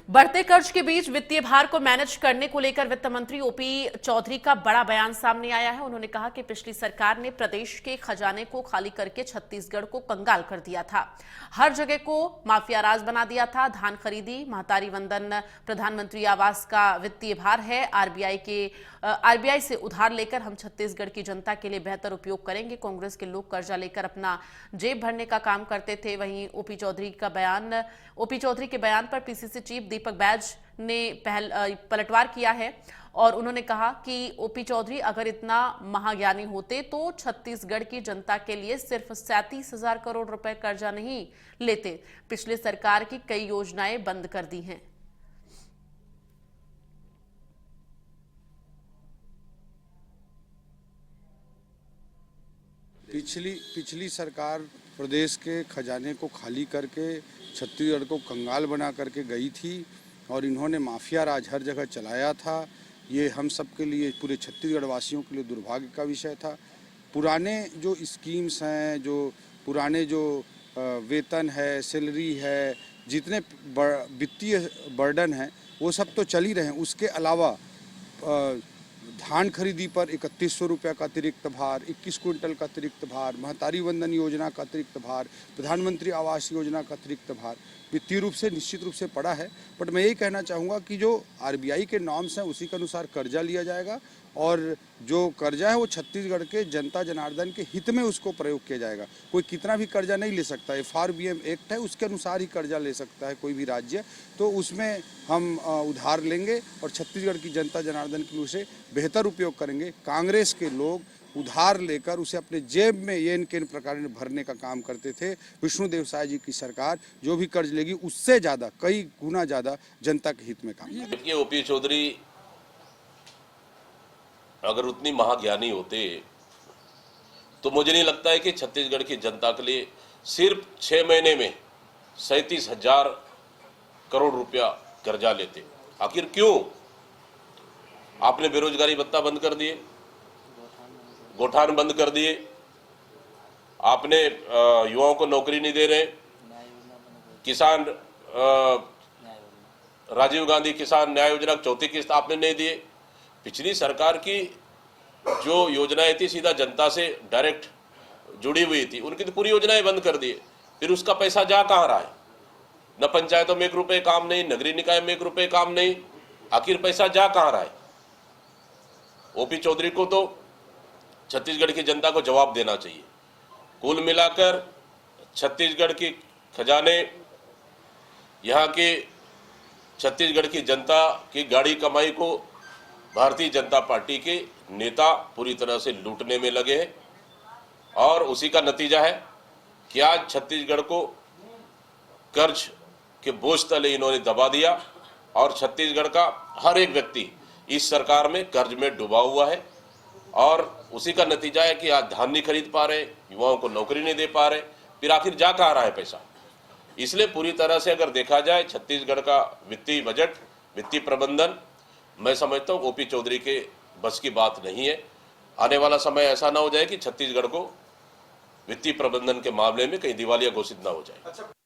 बढ़ते कर्ज के बीच वित्तीय भार को मैनेज करने को लेकर वित्त मंत्री ओपी चौधरी का बड़ा बयान सामने आया है। उन्होंने कहा कि पिछली सरकार ने प्रदेश के खजाने को खाली करके छत्तीसगढ़ को कंगाल कर दिया था, हर जगह को माफिया राज बना दिया था। धान खरीदी, महतारी वंदन, प्रधानमंत्री आवास का वित्तीय भार है। आरबीआई से उधार लेकर हम छत्तीसगढ़ की जनता के लिए बेहतर उपयोग करेंगे। कांग्रेस के लोग कर्जा लेकर अपना जेब भरने का काम करते थे। वहीं ओपी चौधरी के बयान पर पीसीसी चीफ दीपक बैज ने पलटवार किया है और उन्होंने कहा कि ओपी चौधरी अगर इतना महाज्ञानी होते तो छत्तीसगढ़ की जनता के लिए सिर्फ 37,000 करोड़ रुपए कर्जा नहीं लेते। पिछले सरकार की कई योजनाएं बंद कर दी हैं। पिछली सरकार प्रदेश के खजाने को खाली करके छत्तीसगढ़ को कंगाल बना करके गई थी और इन्होंने माफिया राज हर जगह चलाया था। ये हम सब के लिए, पूरे छत्तीसगढ़ वासियों के लिए दुर्भाग्य का विषय था। पुराने जो स्कीम्स हैं, जो पुराने जो वेतन है, सैलरी है, जितने वित्तीय बर्डन हैं वो सब तो चल ही रहे हैं। उसके अलावा धान खरीदी पर 3100 रुपये का अतिरिक्त भार, 21 क्विंटल का अतिरिक्त भार, महतारी वंदन योजना का अतिरिक्त भार, प्रधानमंत्री आवास योजना का अतिरिक्त भार वित्तीय रूप से निश्चित रूप से पड़ा है। बट मैं यही कहना चाहूँगा कि जो आरबीआई के नॉर्म्स हैं उसी के अनुसार कर्जा लिया जाएगा और जो कर्जा है वो छत्तीसगढ़ के जनता जनार्दन के हित में उसको प्रयोग किया जाएगा। कोई कितना भी कर्जा नहीं ले सकता। FRBM एक्ट है, उसके अनुसार ही कर्जा ले सकता है कोई भी राज्य। तो उसमें हम उधार लेंगे और छत्तीसगढ़ की जनता जनार्दन के लिए उसे बेहतर उपयोग करेंगे। कांग्रेस के लोग उधार लेकर उसे अपने जेब में ये इन प्रकार भरने का काम करते थे। विष्णुदेव साय जी की सरकार जो भी कर्ज लेगी उससे ज़्यादा, कई गुना ज़्यादा जनता के हित में काम करेगी। ओपी चौधरी अगर उतनी महाज्ञानी होते तो मुझे नहीं लगता है कि छत्तीसगढ़ की जनता के लिए सिर्फ 6 महीने में 37,000 करोड़ रुपया कर्जा लेते। आखिर क्यों? आपने बेरोजगारी भत्ता बंद कर दिए, गोठान बंद कर दिए, आपने युवाओं को नौकरी नहीं दे रहे, किसान राजीव गांधी किसान न्याय योजना चौथी किस्त आपने नहीं दिए। पिछली सरकार की जो योजनाएं थी सीधा जनता से डायरेक्ट जुड़ी हुई थी, उनकी तो पूरी योजनाएं बंद कर दिए। फिर उसका पैसा जा कहाँ रहा है? न पंचायतों में 1 रुपये काम नहीं, नगरीय निकाय में 1 रुपये काम नहीं। आखिर पैसा जा कहाँ रहा है? ओपी चौधरी को तो छत्तीसगढ़ की जनता को जवाब देना चाहिए। कुल मिलाकर छत्तीसगढ़ की खजाने, यहाँ के छत्तीसगढ़ की जनता की गाड़ी कमाई को भारतीय जनता पार्टी के नेता पूरी तरह से लूटने में लगे हैं और उसी का नतीजा है कि आज छत्तीसगढ़ को कर्ज के बोझ तले इन्होंने दबा दिया और छत्तीसगढ़ का हर एक व्यक्ति इस सरकार में कर्ज में डूबा हुआ है और उसी का नतीजा है कि आज धान नहीं खरीद पा रहे, युवाओं को नौकरी नहीं दे पा रहे। फिर आखिर जा कहाँ रहा है पैसा? इसलिए पूरी तरह से अगर देखा जाए छत्तीसगढ़ का वित्तीय बजट, वित्तीय प्रबंधन, मैं समझता हूँ ओपी चौधरी के बस की बात नहीं है। आने वाला समय ऐसा ना हो जाए कि छत्तीसगढ़ को वित्तीय प्रबंधन के मामले में कहीं दिवालिया घोषित ना हो जाए।